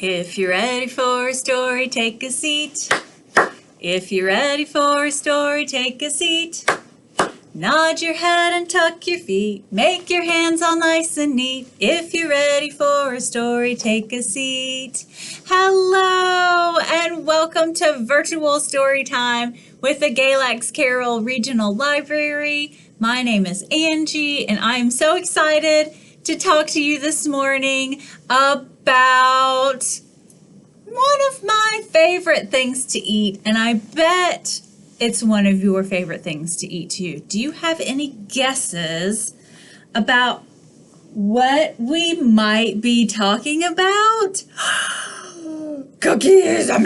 If you're ready for a story, take a seat. If you're ready for a story, take a seat. Nod your head and tuck your feet. Make your hands all nice and neat. If you're ready for a story, take a seat. Hello and welcome to Virtual Storytime with the Galax-Carroll Regional Library. My name is Angie and I'm so excited to talk to you this morning about one of my favorite things to eat, and I bet it's one of your favorite things to eat too. Do you have any guesses about what we might be talking about? Cookies! I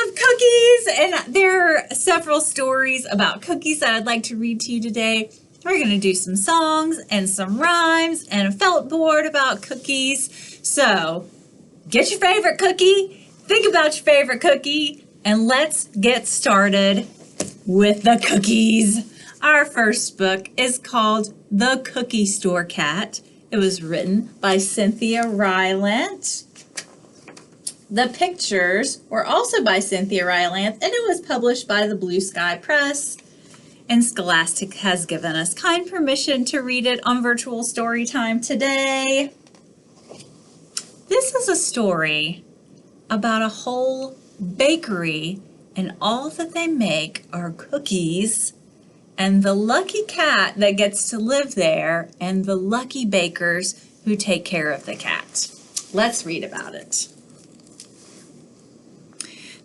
love cookies, and there are several stories about cookies that I'd like to read to you today. We're going to do some songs and some rhymes and a felt board about cookies. So get your favorite cookie, think about your favorite cookie, and let's get started with the cookies. Our first book is called The Cookie Store Cat. It was written by Cynthia Rylant. The pictures were also by Cynthia Rylant, and it was published by the Blue Sky Press. And Scholastic has given us kind permission to read it on Virtual Storytime today. This is a story about a whole bakery, and all that they make are cookies, and the lucky cat that gets to live there, and the lucky bakers who take care of the cat. Let's read about it.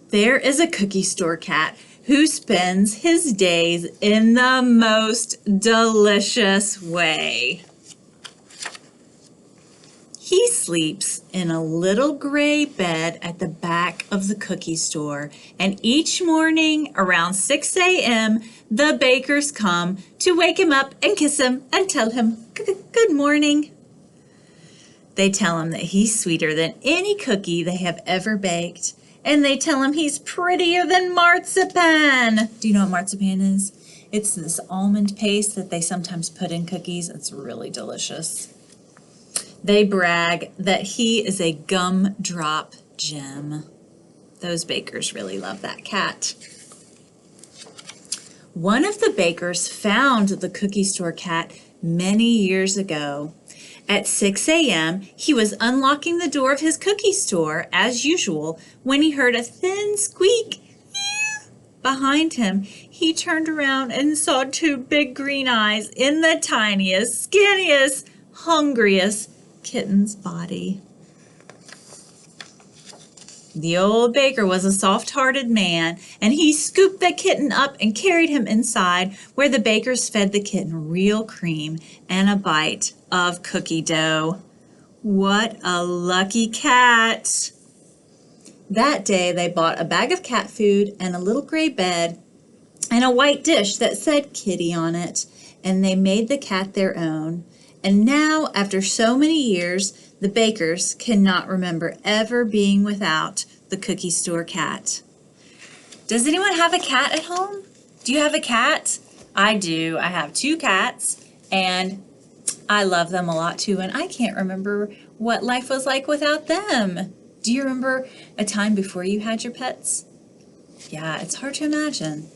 There is a cookie store cat who spends his days in the most delicious way. He sleeps in a little gray bed at the back of the cookie store, and each morning around 6 a.m., the bakers come to wake him up and kiss him and tell him good morning. They tell him that he's sweeter than any cookie they have ever baked, and they tell him he's prettier than marzipan. Do you know what marzipan is? It's this almond paste that they sometimes put in cookies. It's really delicious. They brag that he is a gumdrop gem. Those bakers really love that cat. One of the bakers found the cookie store cat many years ago. At 6 a.m., he was unlocking the door of his cookie store, as usual, when he heard a thin squeak behind him. He turned around and saw two big green eyes in the tiniest, skinniest, hungriest kitten's body. The old baker was a soft-hearted man, and he scooped the kitten up and carried him inside, where the bakers fed the kitten real cream and a bite of cookie dough. What a lucky cat! That day they bought a bag of cat food and a little gray bed and a white dish that said kitty on it, and they made the cat their own. And now, after so many years, the bakers cannot remember ever being without the cookie store cat. Does anyone have a cat at home? Do you have a cat? I do. I have two cats, and I love them a lot too, and I can't remember what life was like without them. Do you remember a time before you had your pets? Yeah, it's hard to imagine.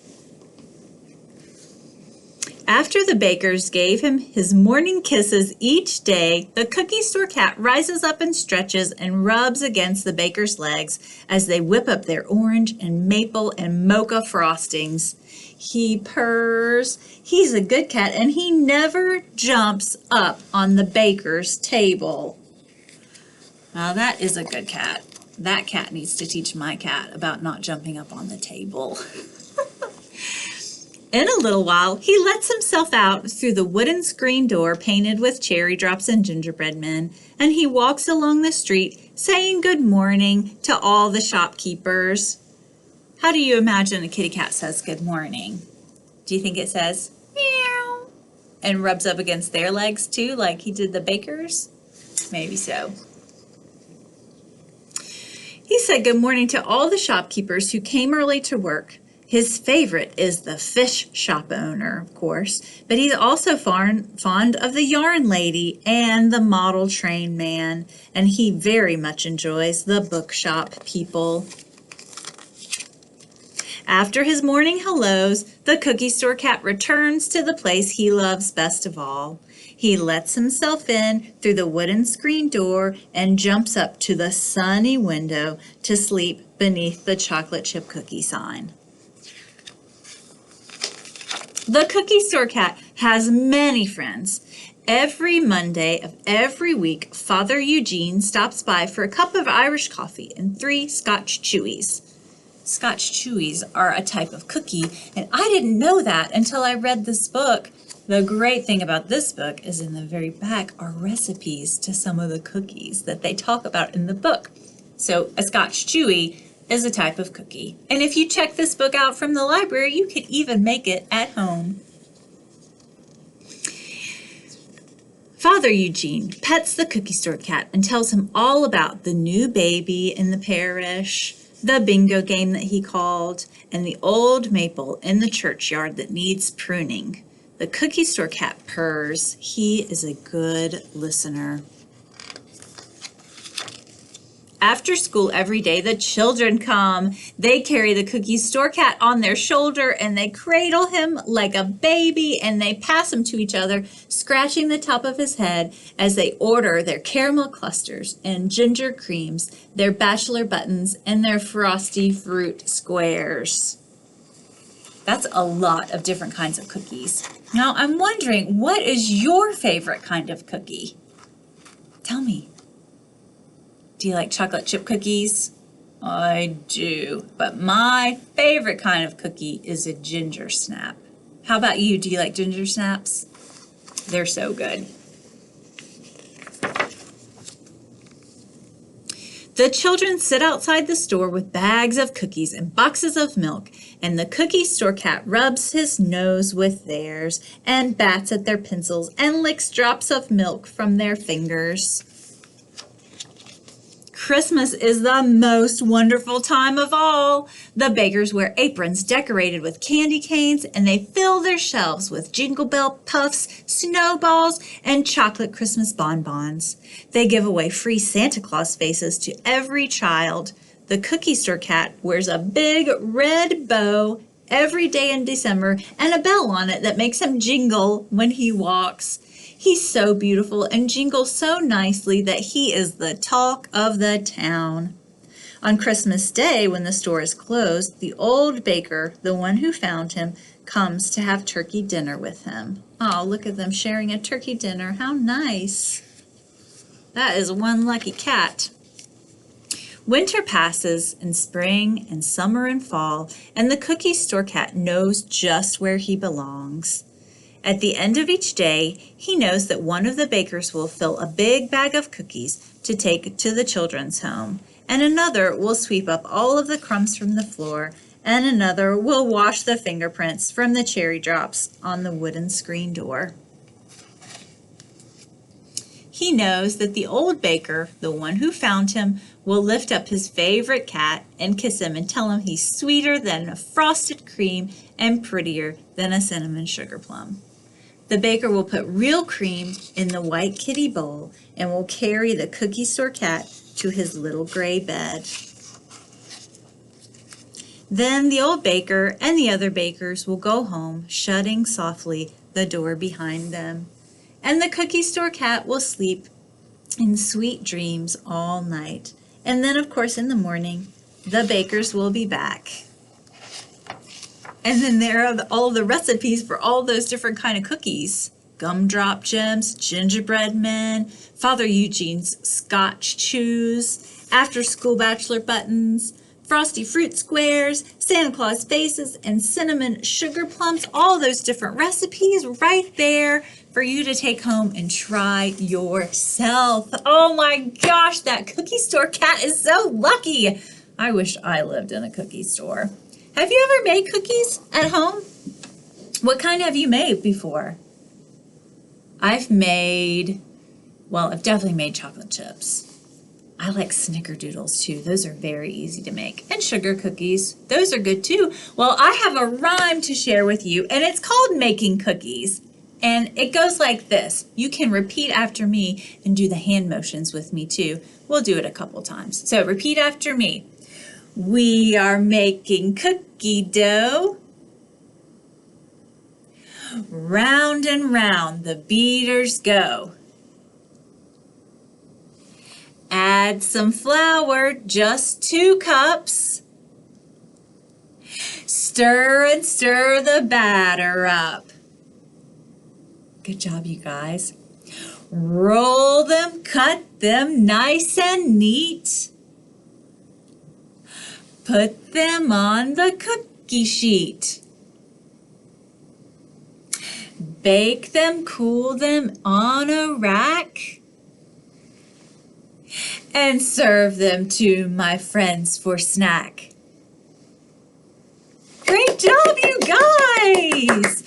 After the bakers gave him his morning kisses each day, the cookie store cat rises up and stretches and rubs against the baker's legs as they whip up their orange and maple and mocha frostings. He purrs. He's a good cat, and he never jumps up on the baker's table. Now that is a good cat. That cat needs to teach my cat about not jumping up on the table. In a little while, he lets himself out through the wooden screen door painted with cherry drops and gingerbread men, and he walks along the street saying good morning to all the shopkeepers. How do you imagine a kitty cat says good morning? Do you think it says meow and rubs up against their legs too, like he did the bakers? Maybe so. He said good morning to all the shopkeepers who came early to work. His favorite is the fish shop owner, of course, but he's also fond of the yarn lady and the model train man, and he very much enjoys the bookshop people. After his morning hellos, the cookie store cat returns to the place he loves best of all. He lets himself in through the wooden screen door and jumps up to the sunny window to sleep beneath the chocolate chip cookie sign. The cookie store cat has many friends. Every Monday of every week, Father Eugene stops by for a cup of Irish coffee and 3 Scotch Chewies. Scotch Chewies are a type of cookie, and I didn't know that until I read this book. The great thing about this book is in the very back are recipes to some of the cookies that they talk about in the book. So a Scotch Chewie is a type of cookie. And if you check this book out from the library, you can even make it at home. Father Eugene pets the cookie store cat and tells him all about the new baby in the parish, the bingo game that he called, and the old maple in the churchyard that needs pruning. The cookie store cat purrs. He is a good listener. After school every day, the children come. They carry the cookie store cat on their shoulder and they cradle him like a baby and they pass him to each other, scratching the top of his head as they order their caramel clusters and ginger creams, their bachelor buttons, and their frosty fruit squares. That's a lot of different kinds of cookies. Now, I'm wondering, what is your favorite kind of cookie? Tell me. Do you like chocolate chip cookies? I do, but my favorite kind of cookie is a ginger snap. How about you? Do you like ginger snaps? They're so good. The children sit outside the store with bags of cookies and boxes of milk, and the cookie store cat rubs his nose with theirs and bats at their pencils and licks drops of milk from their fingers. Christmas is the most wonderful time of all. The bakers wear aprons decorated with candy canes, and they fill their shelves with Jingle Bell puffs, snowballs, and chocolate Christmas bonbons. They give away free Santa Claus faces to every child. The cookie store cat wears a big red bow every day in December and a bell on it that makes him jingle when he walks. He's so beautiful and jingles so nicely that he is the talk of the town. On Christmas Day, when the store is closed, the old baker, the one who found him, comes to have turkey dinner with him. Oh, look at them sharing a turkey dinner. How nice. That is one lucky cat. Winter passes, and spring and summer and fall, and the cookie store cat knows just where he belongs. At the end of each day, he knows that one of the bakers will fill a big bag of cookies to take to the children's home, and another will sweep up all of the crumbs from the floor, and another will wash the fingerprints from the cherry drops on the wooden screen door. He knows that the old baker, the one who found him, will lift up his favorite cat and kiss him and tell him he's sweeter than a frosted cream and prettier than a cinnamon sugar plum. The baker will put real cream in the white kitty bowl and will carry the cookie store cat to his little gray bed. Then the old baker and the other bakers will go home, shutting softly the door behind them. And the cookie store cat will sleep in sweet dreams all night. And then, of course, in the morning, the bakers will be back. And then there are all the recipes for all those different kind of cookies. Gumdrop gems, gingerbread men, Father Eugene's Scotch chews, after-school bachelor buttons, frosty fruit squares, Santa Claus faces, and cinnamon sugar plums. All those different recipes right there for you to take home and try yourself. Oh my gosh, that cookie store cat is so lucky. I wish I lived in a cookie store. Have you ever made cookies at home? What kind have you made before? I've definitely made chocolate chips. I like snickerdoodles too. Those are very easy to make. And sugar cookies. Those are good too. Well, I have a rhyme to share with you, and it's called Making Cookies. And it goes like this. You can repeat after me and do the hand motions with me too. We'll do it a couple times. So repeat after me. We are making cookie dough. Round and round the beaters go. Add some flour, just 2 cups. Stir and stir the batter up. Good job, you guys. Roll them, cut them nice and neat. Put them on the cookie sheet. Bake them, cool them on a rack. And serve them to my friends for snack. Great job, you guys!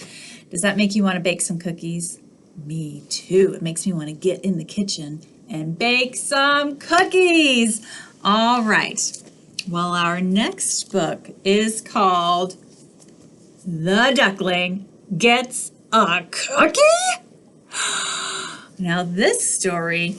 Does that make you want to bake some cookies? Me too. It makes me want to get in the kitchen and bake some cookies. All right. Well, our next book is called The Duckling Gets a Cookie? Now this story,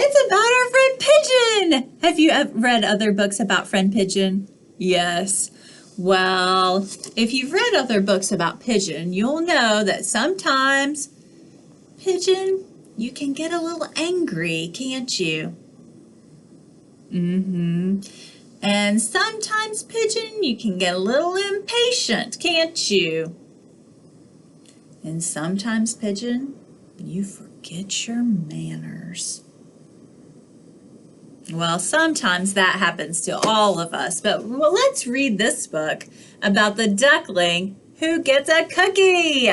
it's about our friend Pigeon. Have you read other books about friend Pigeon? Yes. Well, if you've read other books about Pigeon, you'll know that sometimes, Pigeon, you can get a little angry, can't you? And sometimes, Pigeon, you can get a little impatient, can't you? And sometimes, Pigeon, you forget your manners. Well, sometimes that happens to all of us, but let's read this book about the duckling who gets a cookie.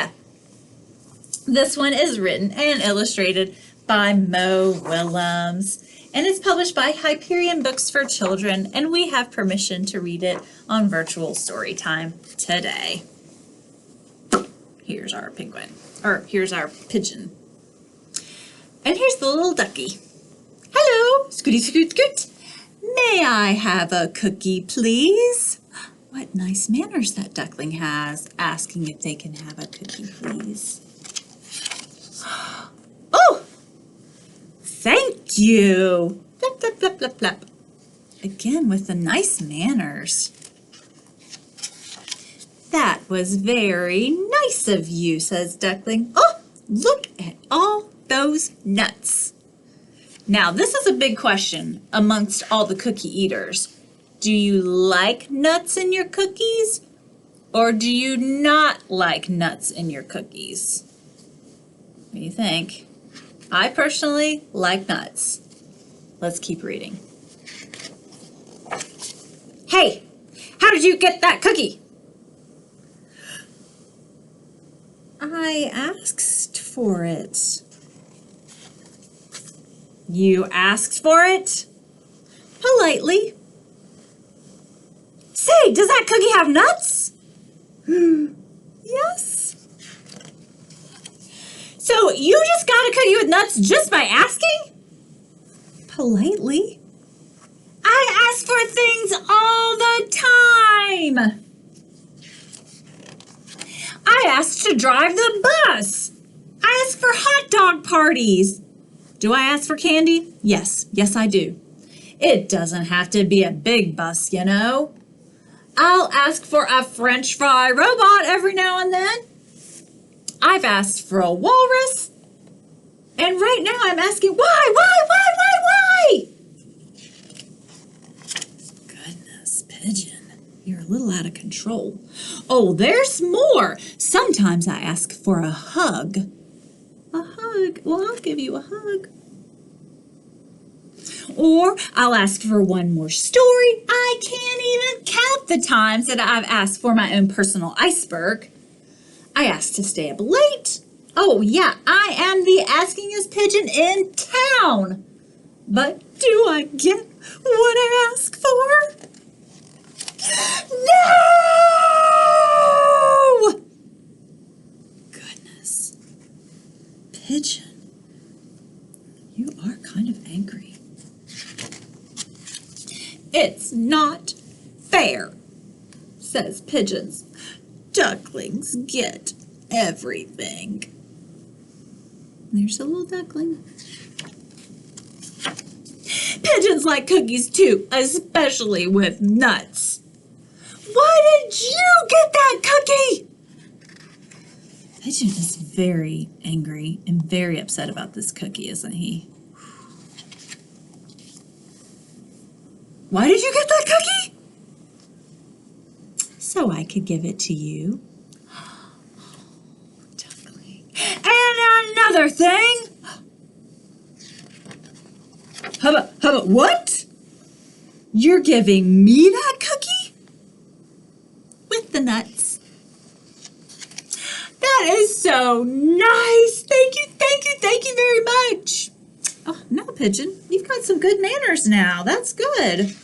This one is written and illustrated by Mo Willems, and it's published by Hyperion Books for Children, and we have permission to read it on virtual Storytime today. Here's our penguin, or here's our pigeon. And here's the little ducky. Hello, scooty scoot scoot. May I have a cookie, please? What nice manners that duckling has, asking if they can have a cookie, please. Oh, thank you. Flap, flap, flap, flap, flap. Again with the nice manners. That was very nice of you, says Duckling. Oh, look at all those nuts. Now, this is a big question amongst all the cookie eaters. Do you like nuts in your cookies, or do you not like nuts in your cookies? What do you think? I personally like nuts. Let's keep reading. Hey, how did you get that cookie? I asked for it. You asked for it? Politely. Say, does that cookie have nuts? Yes. So you just got a cookie with nuts just by asking? Politely. I ask for things all the time. I asked to drive the bus. I ask for hot dog parties. Do I ask for candy? Yes, I do. It doesn't have to be a big bus, you know. I'll ask for a French fry robot every now and then. I've asked for a walrus. And right now I'm asking, why? Goodness, Pigeon, you're a little out of control. Oh, there's more. Sometimes I ask for a hug. A hug? Well, I'll give you a hug. Or I'll ask for one more story. I can't even count the times that I've asked for my own personal iceberg. I asked to stay up late. Oh, yeah, I am the askingest pigeon in town. But do I get what I ask for? No! Goodness. Pigeon, you are kind kind of angry. It's not fair, says Pigeons. Ducklings get everything. There's a little duckling. Pigeons like cookies too, especially with nuts. Why did you get that cookie? Pigeon is very angry and very upset about this cookie, isn't he? Why did you get that cookie? So I could give it to you. Duckling. And another thing. How about what? You're giving me that cookie? With the nuts. That is so nice. Thank you very much. Oh, no, Pigeon. You've got some good manners now. That's good.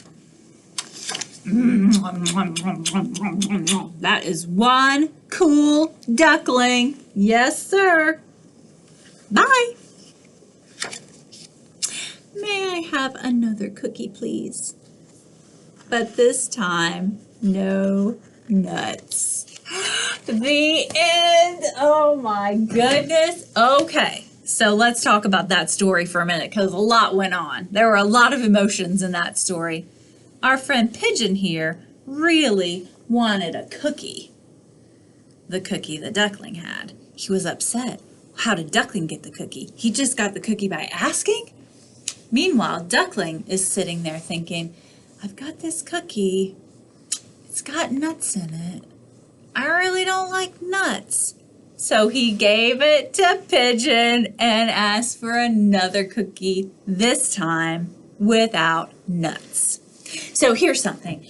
That is one cool duckling. Yes, sir. Bye. May I have another cookie, please? But this time, no nuts. The end. Oh my goodness. Okay, so let's talk about that story for a minute because a lot went on. There were a lot of emotions in that story. Our friend Pigeon here really wanted a cookie. The cookie the duckling had. He was upset. How did Duckling get the cookie? He just got the cookie by asking? Meanwhile, Duckling is sitting there thinking, I've got this cookie. It's got nuts in it. I really don't like nuts. So he gave it to Pigeon and asked for another cookie, this time without nuts. So here's something.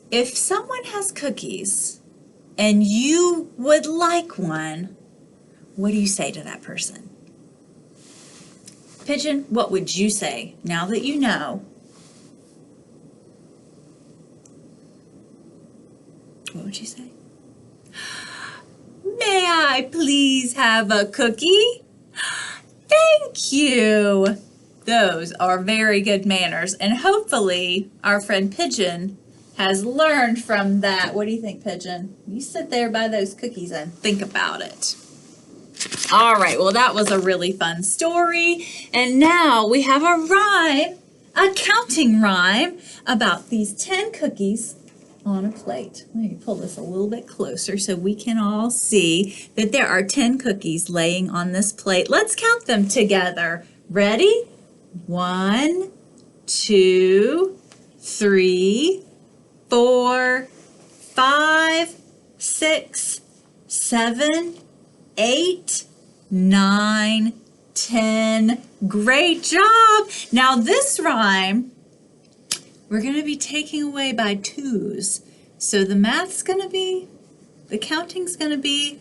If someone has cookies and you would like one, what do you say to that person? Pigeon, what would you say now that you know? What would you say? May I please have a cookie? Thank you. Those are very good manners, and hopefully our friend Pigeon has learned from that. What do you think, Pigeon? You sit there by those cookies and think about it. All right, well, that was a really fun story, and now we have a rhyme, a counting rhyme about these 10 cookies on a plate. Let me pull this a little bit closer so we can all see that there are 10 cookies laying on this plate. Let's count them together. Ready? 1, 2, 3, 4, 5, 6, 7, 8, 9, 10. Great job. Now this rhyme, we're going to be taking away by twos. So the math's going to be, the counting's going to be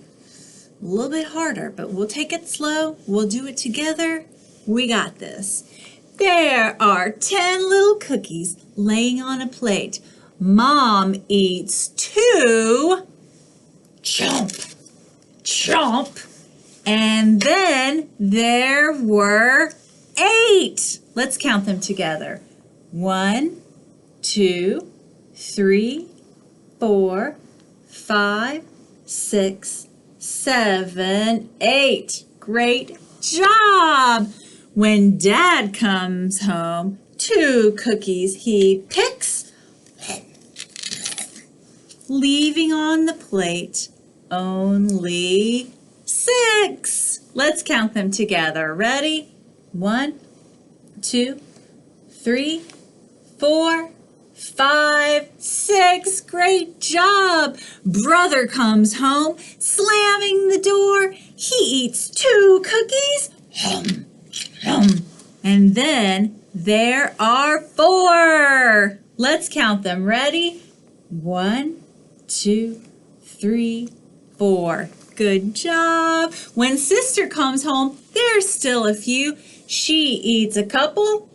a little bit harder, but we'll take it slow. We'll do it together. We got this. There are 10 little cookies laying on a plate. Mom eats 2. Chomp, chomp. And then there were 8. Let's count them together. 1, 2, 3, 4, 5, 6, 7, 8. Great job. When Dad comes home, 2 cookies he picks, leaving on the plate only 6. Let's count them together. Ready? 1, 2, 3, 4, 5, 6. Great job. Brother comes home, slamming the door. He eats 2 cookies. And then there are 4. Let's count them. Ready? 1, 2, 3, 4. Good job. When sister comes home, there's still a few. She eats a couple.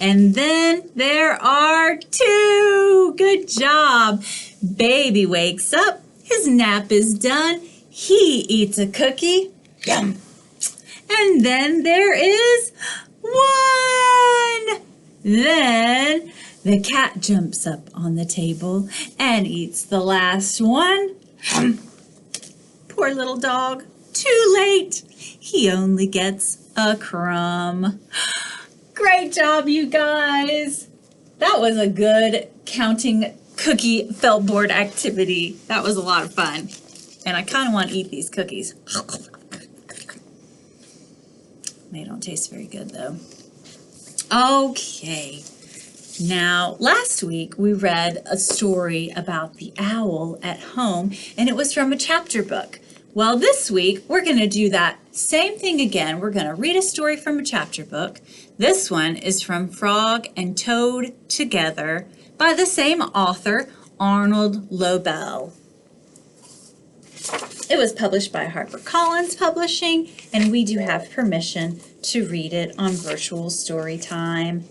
And then there are 2. Good job. Baby wakes up. His nap is done. He eats a cookie. And And then there is 1. Then the cat jumps up on the table and eats the last one. Poor little dog. Too late. He only gets a crumb. Great job, you guys. That was a good counting cookie felt board activity. That was a lot of fun. And I kind of want to eat these cookies. They don't taste very good though. Okay. Now, last week we read a story about the owl at home, and it was from a chapter book. Well, this week we're going to do that same thing again. We're going to read a story from a chapter book. This one is from Frog and Toad Together by the same author, Arnold Lobel. It was published by HarperCollins Publishing, and we do have permission to read it on virtual Storytime.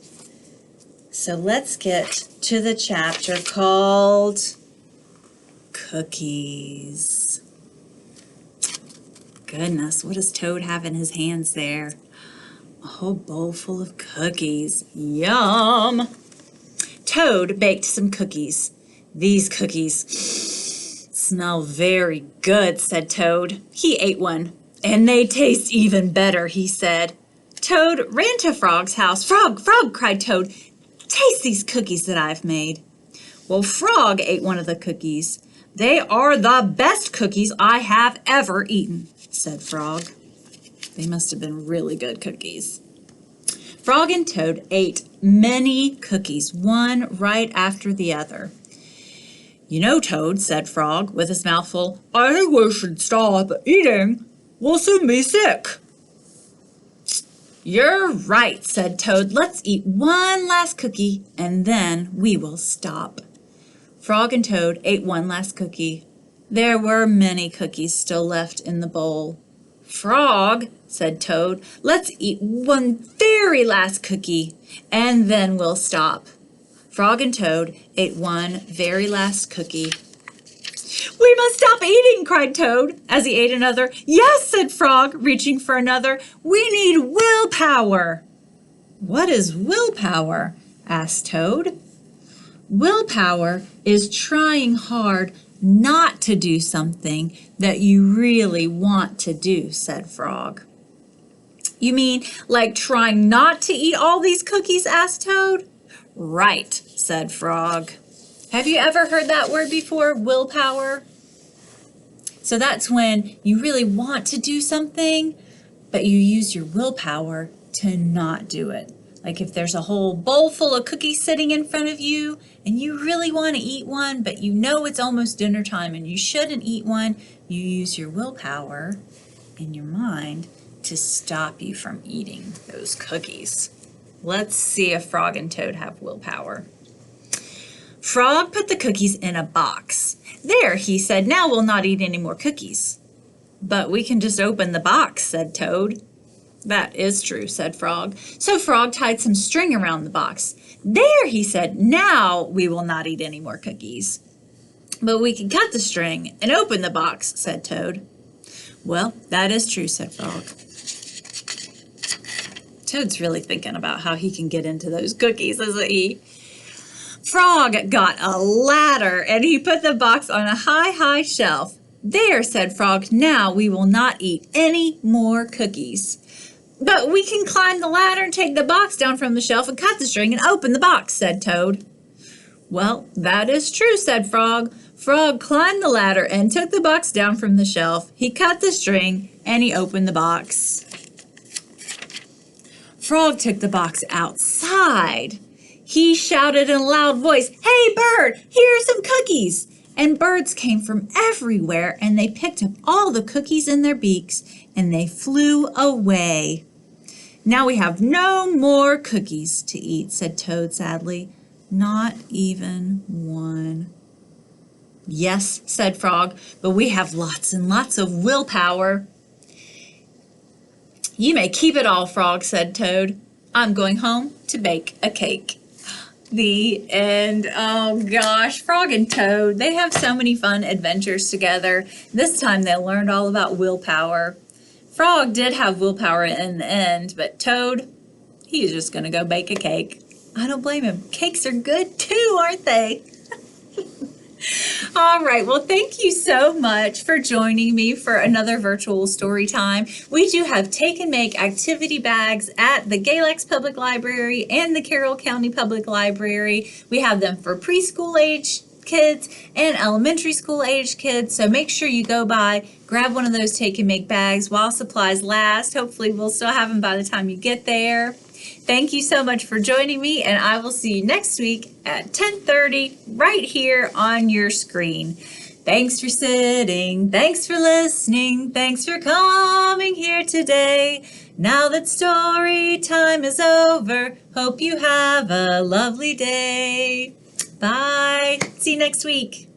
So let's get to the chapter called Cookies. Goodness, what does Toad have in his hands there? A whole bowl full of cookies. Yum! Toad baked some cookies. These cookies smell very good, said Toad. He ate one. And they taste even better, he said. Toad ran to Frog's house. Frog, Frog, cried Toad. Taste these cookies that I've made. Well, Frog ate one of the cookies. They are the best cookies I have ever eaten, said Frog. They must have been really good cookies. Frog and Toad ate many cookies, one right after the other. You know, Toad, said Frog with his mouth full, I think we should stop eating. We'll soon be sick. You're right, said Toad. Let's eat one last cookie and then we will stop. Frog and Toad ate one last cookie. There were many cookies still left in the bowl. Frog, said Toad, let's eat one very last cookie and then we'll stop. Frog and Toad ate one very last cookie. We must stop eating, cried Toad as he ate another. Yes, said Frog, reaching for another. We need willpower. What is willpower? Asked Toad. Willpower is trying hard not to do something that you really want to do, said Frog. You mean like trying not to eat all these cookies? Asked Toad. Right, said Frog. Have you ever heard that word before, willpower? So that's when you really want to do something, but you use your willpower to not do it. Like if there's a whole bowl full of cookies sitting in front of you and you really want to eat one, but you know it's almost dinner time and you shouldn't eat one, you use your willpower in your mind to stop you from eating those cookies. Let's see if Frog and Toad have willpower. Frog put the cookies in a box. There, he said, now we'll not eat any more cookies. But we can just open the box, said Toad. That is true, said Frog. So Frog tied some string around the box. There, he said, now we will not eat any more cookies. But we can cut the string and open the box, said Toad. Well, that is true, said Frog. Toad's really thinking about how he can get into those cookies, isn't he? Frog got a ladder and he put the box on a high shelf. There, said Frog, now we will not eat any more cookies. But we can climb the ladder and take the box down from the shelf and cut the string and open the box, said Toad. Well, that is true, said Frog. Frog climbed the ladder and took the box down from the shelf. He cut the string and he opened the box. Frog took the box outside. He shouted in a loud voice, Hey, bird, here are some cookies. And birds came from everywhere and they picked up all the cookies in their beaks and they flew away. Now we have no more cookies to eat, said Toad sadly. Not even one. Yes, said Frog, but we have lots and lots of willpower. You may keep it all, Frog, said Toad. I'm going home to bake a cake. The end. Oh gosh, Frog and Toad, they have so many fun adventures together. This time they learned all about willpower. Frog did have willpower in the end, but Toad, he was just going to go bake a cake. I don't blame him. Cakes are good too, aren't they? All right, well, thank you so much for joining me for another virtual story time. We do have take and make activity bags at the Galax Public Library and the Carroll County Public Library. We have them for preschool age kids and elementary school age kids, so make sure you go by, grab one of those take and make bags while supplies last. Hopefully we'll still have them by the time you get there. Thank you so much for joining me, and I will see you next week at 10:30 right here on your screen. Thanks for sitting, thanks for listening, thanks for coming here today. Now that story time is over, hope you have a lovely day. Bye. See you next week.